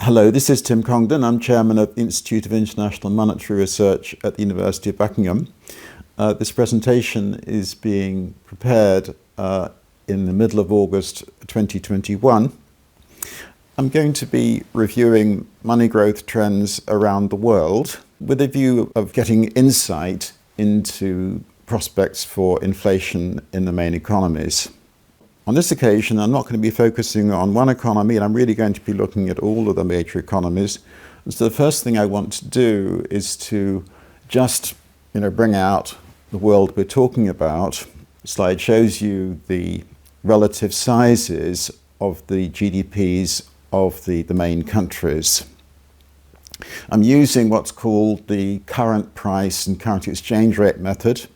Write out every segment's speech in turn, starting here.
Hello, this is Tim Congdon. I'm chairman of the Institute of International Monetary Research at the University of Buckingham. This presentation is being prepared in the middle of August 2021. I'm going to be reviewing money growth trends around the world with a view of getting insight into prospects for inflation in the main economies. On this occasion, I'm not going to be focusing on one economy, and I'm really going to be looking at all of the major economies. And so the first thing I want to do is to just bring out the world we're talking about. The slide shows you the relative sizes of the GDPs of the main countries. I'm using what's called the current price and current exchange rate method,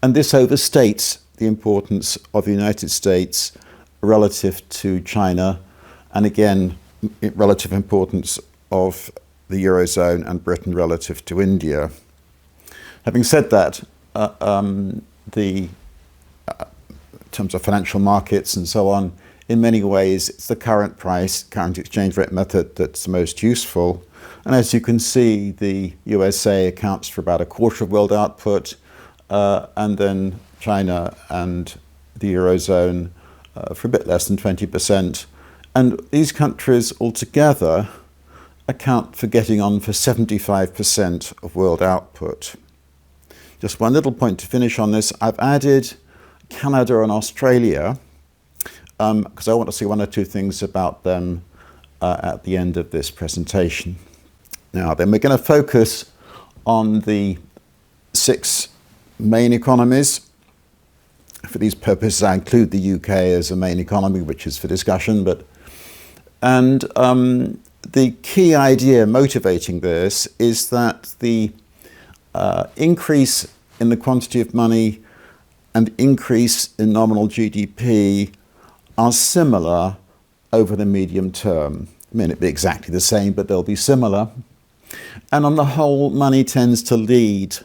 and this overstates the importance of the United States relative to China, and again, relative importance of the Eurozone and Britain relative to India. Having said that, in terms of financial markets and so on, in many ways, it's the current price, current exchange rate method that's most useful. And as you can see, the USA accounts for about a quarter of world output, and then China and the Eurozone for a bit less than 20%. And these countries altogether account for getting on for 75% of world output. Just one little point to finish on this. I've added Canada and Australia because I want to say one or two things about them at the end of this presentation. Now, then we're going to focus on the 6 main economies. For these purposes, I include the UK as a main economy, which is for discussion. The key idea motivating this is that the increase in the quantity of money and increase in nominal GDP are similar over the medium term. It may not be exactly the same, but they'll be similar. And on the whole, money tends to lead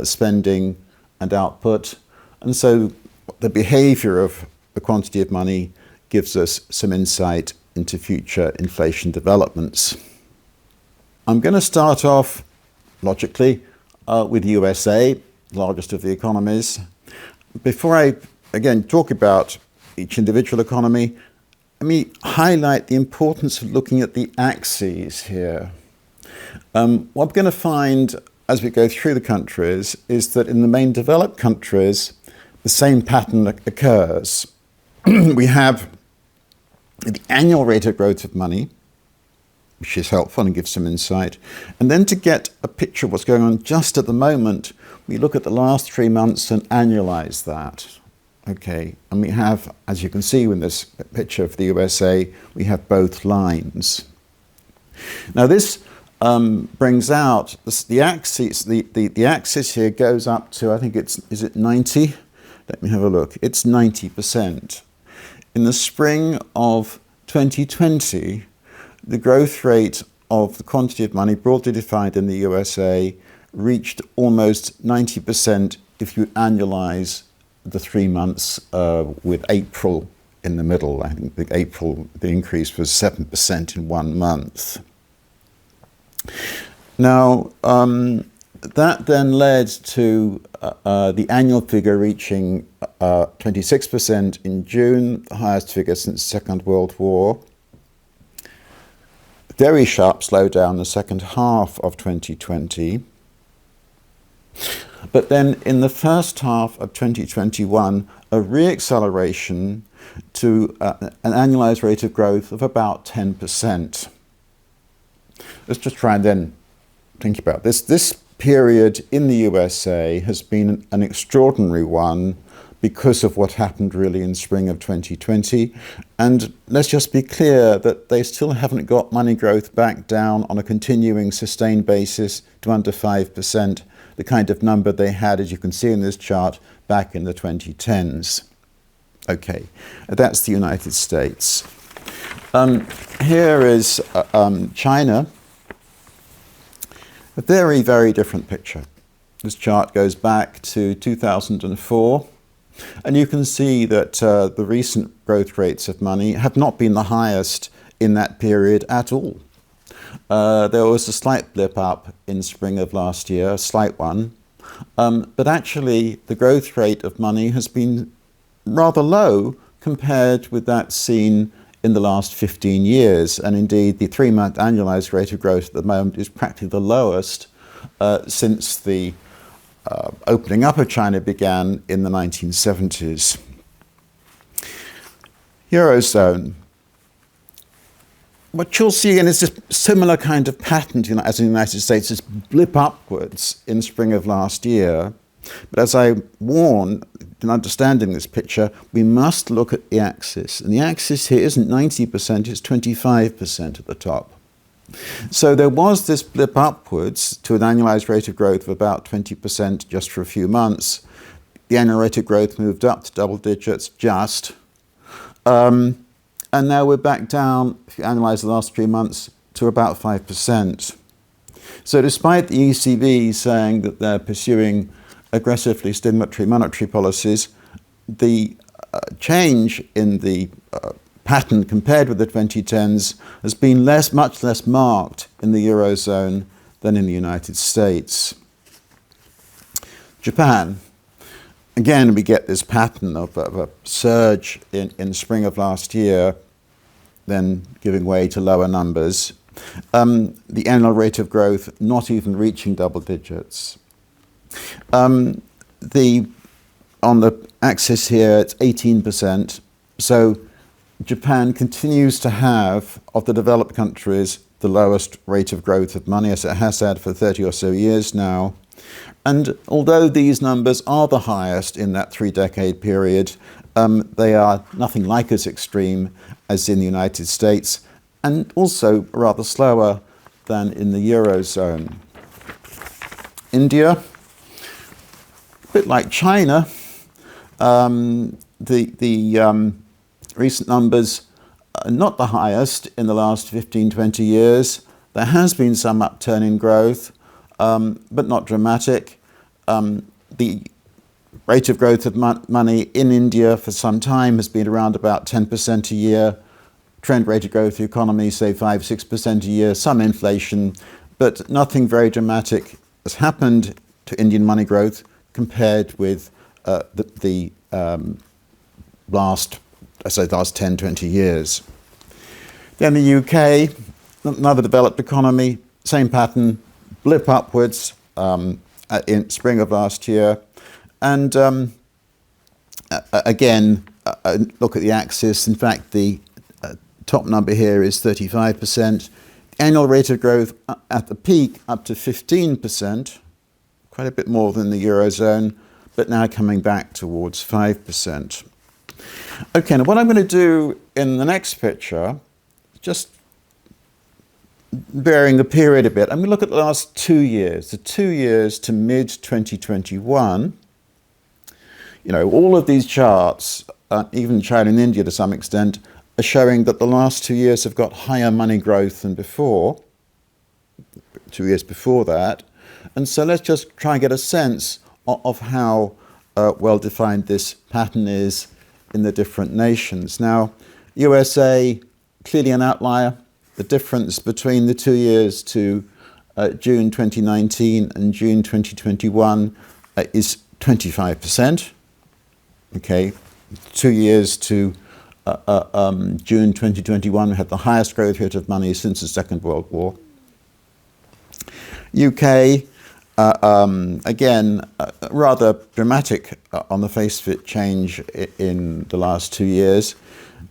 spending and output. And so the behavior of the quantity of money gives us some insight into future inflation developments. I'm going to start off, logically, with the USA, largest of the economies. Before I, again, talk about each individual economy, let me highlight the importance of looking at the axes here. What we're going to find as we go through the countries is that in the main developed countries, the same pattern occurs. We have the annual rate of growth of money, which is helpful and gives some insight. And then to get a picture of what's going on just at the moment, we look at the last 3 months and annualize that. Okay, and we have, as you can see in this picture of the USA, we have both lines. Now this brings out the axis. The axis here goes up to, I think is it 90? Let me have a look. It's 90%. In the spring of 2020, the growth rate of the quantity of money broadly defined in the USA reached almost 90% if you annualize the 3 months with April in the middle. I think April, the increase was 7% in 1 month. Now, that then led to the annual figure reaching 26% in June, the highest figure since the Second World War. Very sharp slowdown in the second half of 2020. But then in the first half of 2021, a re-acceleration to an annualized rate of growth of about 10%. Let's just try and then think about this. This period in the USA has been an extraordinary one because of what happened really in spring of 2020. And let's just be clear that they still haven't got money growth back down on a continuing sustained basis to under 5%, the kind of number they had, as you can see in this chart, back in the 2010s. Okay, that's the United States. Here is China. A very, very different picture. This chart goes back to 2004, and you can see that the recent growth rates of money have not been the highest in that period at all. There was a slight blip up in spring of last year, a slight one. But actually, the growth rate of money has been rather low compared with that seen in the last 15 years. And indeed, the 3-month annualized rate of growth at the moment is practically the lowest since the opening up of China began in the 1970s. Eurozone. What you'll see again is this similar kind of pattern as in the United States, this blip upwards in spring of last year. But as I warn, in understanding this picture, we must look at the axis. And the axis here isn't 90%, it's 25% at the top. So there was this blip upwards to an annualized rate of growth of about 20% just for a few months. The annual rate of growth moved up to double digits just. And now we're back down, if you analyse the last 3 months, to about 5%. So despite the ECB saying that they're pursuing aggressively stimulatory monetary policies, the change in the pattern compared with the 2010s has been much less marked in the Eurozone than in the United States. Japan. Again, we get this pattern of a surge in spring of last year, then giving way to lower numbers. The annual rate of growth not even reaching double digits. On the axis here, it's 18%. So Japan continues to have, of the developed countries, the lowest rate of growth of money, as it has had for 30 or so years now. And although these numbers are the highest in that 3-decade period, they are nothing like as extreme as in the United States, and also rather slower than in the Eurozone. India, a bit like China, the recent numbers are not the highest in the last 15, 20 years. There has been some upturn in growth, but not dramatic. The rate of growth of money in India for some time has been around about 10% a year. Trend rate of growth of the economy, say 5-6% a year, some inflation, but nothing very dramatic has happened to Indian money growth compared with the last 10, 20 years. Then the UK, another developed economy, same pattern, blip upwards in spring of last year. And again, look at the axis. In fact, the top number here is 35%. Annual rate of growth at the peak up to 15%, quite a bit more than the Eurozone, but now coming back towards 5%. Okay, now what I'm going to do in the next picture, just varying the period a bit, I'm going to look at the last 2 years, the 2 years to mid-2021. You know, all of these charts, even China and India to some extent, are showing that the last 2 years have got higher money growth than before, 2 years before that. And so let's just try and get a sense of how well-defined this pattern is in the different nations. Now, USA, clearly an outlier. The difference between the 2 years to June 2019 and June 2021 is 25%. Okay, 2 years to June 2021, we had the highest growth rate of money since the Second World War. UK, again, rather dramatic on the face of it change in the last 2 years.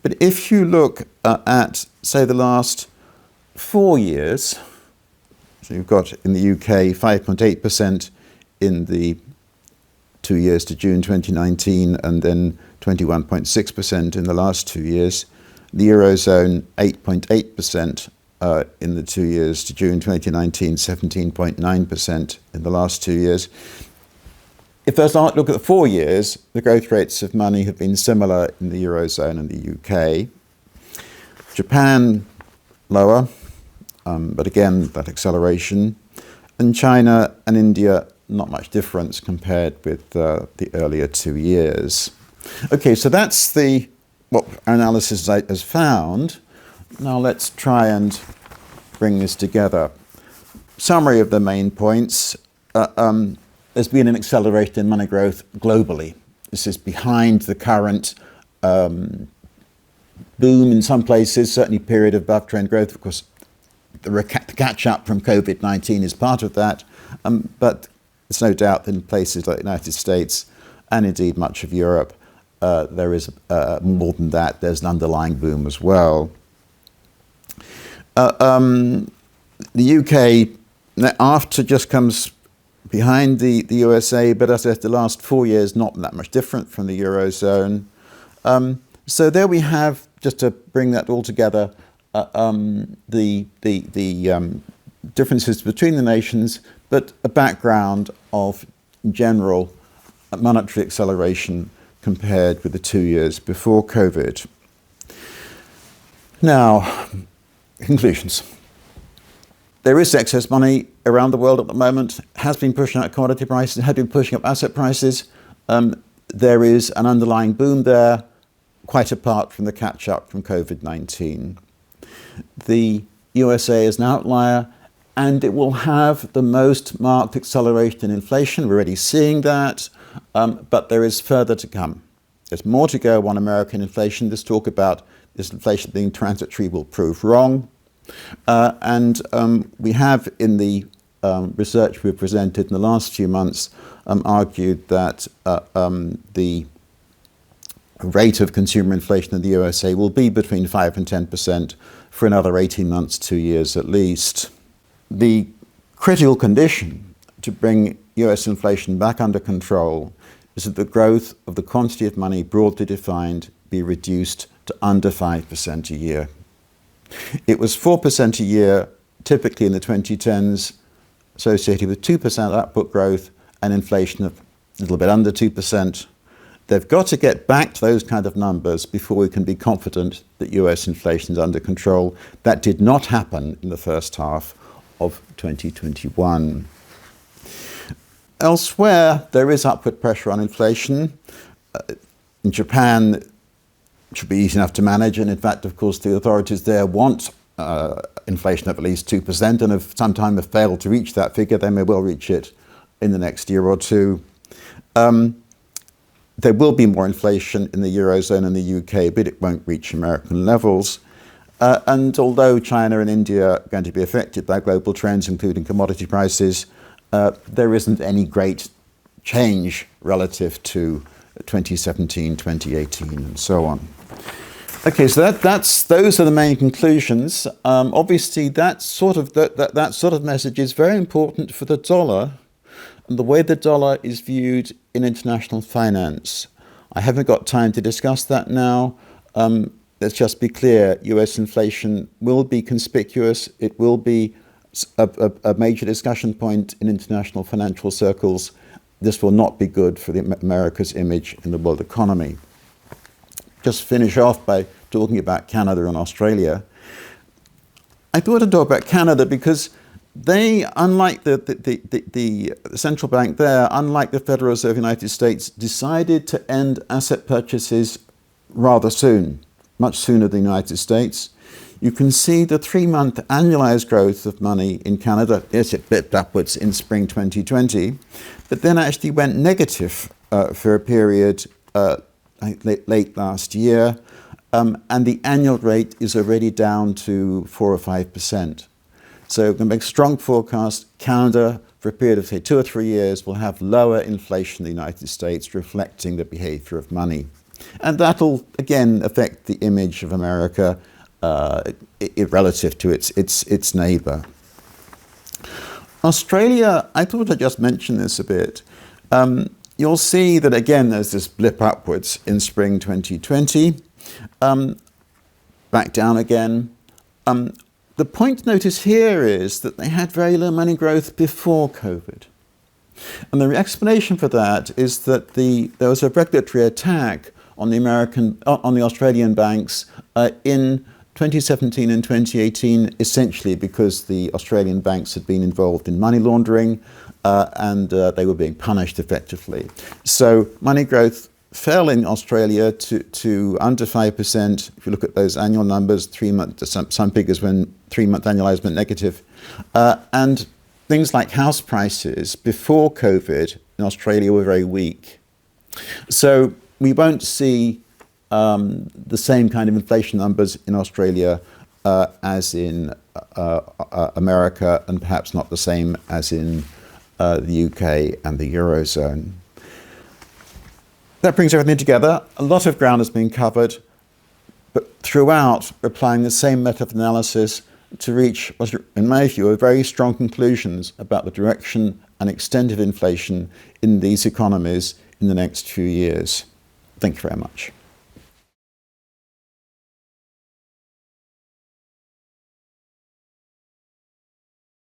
But if you look at, say, the last 4 years, so you've got in the UK 5.8% in the 2 years to June 2019, and then 21.6% in the last 2 years. The Eurozone, 8.8% in the 2 years to June 2019, 17.9% in the last 2 years. If I look at the 4 years, the growth rates of money have been similar in the Eurozone and the UK. Japan, lower, but again, that acceleration. And China and India, not much difference compared with the earlier 2 years. Okay, so that's what our analysis has found. Now let's try and bring this together. Summary of the main points. There's been an acceleration in money growth globally. This is behind the current boom in some places, certainly period of above trend growth. Of course, the catch-up from COVID-19 is part of that, but there's no doubt that in places like the United States and indeed much of Europe, there is more than that. There's an underlying boom as well. The UK, after, just comes behind the USA, but as I said, the last 4 years, not that much different from the Eurozone. So there we have, just to bring that all together, the differences between the nations, but a background of general monetary acceleration compared with the 2 years before COVID. Now, conclusions. There is excess money around the world at the moment, has been pushing up commodity prices, has been pushing up asset prices. There is an underlying boom there, quite apart from the catch-up from COVID-19. The USA is an outlier, and it will have the most marked acceleration in inflation. We're already seeing that, but there is further to come. There's more to go on American inflation. This talk about this inflation being transitory will prove wrong. And we have, in the research we've presented in the last few months, argued that the rate of consumer inflation in the USA will be between 5 and 10% for another 18 months, 2 years at least. The critical condition to bring US inflation back under control is that the growth of the quantity of money broadly defined be reduced to under 5% a year. It was 4% a year, typically in the 2010s, associated with 2% output growth and inflation of a little bit under 2%. They've got to get back to those kind of numbers before we can be confident that US inflation is under control. That did not happen in the first half of 2021. Elsewhere, there is upward pressure on inflation. In Japan, it should be easy enough to manage, and in fact, of course, the authorities there want inflation of at least 2%, and if sometime have failed to reach that figure, they may well reach it in the next year or two. There will be more inflation in the Eurozone and the UK, but it won't reach American levels. And although China and India are going to be affected by global trends, including commodity prices, there isn't any great change relative to 2017, 2018, and so on. Okay, so those are the main conclusions. Obviously, that sort of message is very important for the dollar and the way the dollar is viewed in international finance. I haven't got time to discuss that now. Let's just be clear, US inflation will be conspicuous. It will be a major discussion point in international financial circles. This will not be good for America's image in the world economy. Just finish off by talking about Canada and Australia. I thought I'd talk about Canada because they, unlike the central bank there, unlike the Federal Reserve of the United States, decided to end asset purchases rather soon, much sooner than the United States. You can see the 3-month annualized growth of money in Canada. Yes, it blipped upwards in spring 2020, but then actually went negative for a period late last year, and the annual rate is already down to 4 or 5%. So we can make a strong forecast. Canada, for a period of, say, 2 or 3 years, will have lower inflation than the United States, reflecting the behavior of money. And that'll, again, affect the image of America relative to its neighbour. Australia, I thought I'd just mention this a bit. You'll see that, again, there's this blip upwards in spring 2020, back down again. The point to notice here is that they had very low money growth before COVID. And the explanation for that is that there was a regulatory attack on the Australian banks in 2017 and 2018, essentially because the Australian banks had been involved in money laundering and they were being punished effectively. So money growth fell in Australia to under 5%. If you look at those annual numbers, 3 months, some figures when 3-month annualized went negative. And things like house prices before COVID in Australia were very weak. So we won't see the same kind of inflation numbers in Australia as in America, and perhaps not the same as in the UK and the Eurozone. That brings everything together. A lot of ground has been covered, but throughout, we're applying the same method of analysis to reach, in my view, very strong conclusions about the direction and extent of inflation in these economies in the next few years. Thank you very much.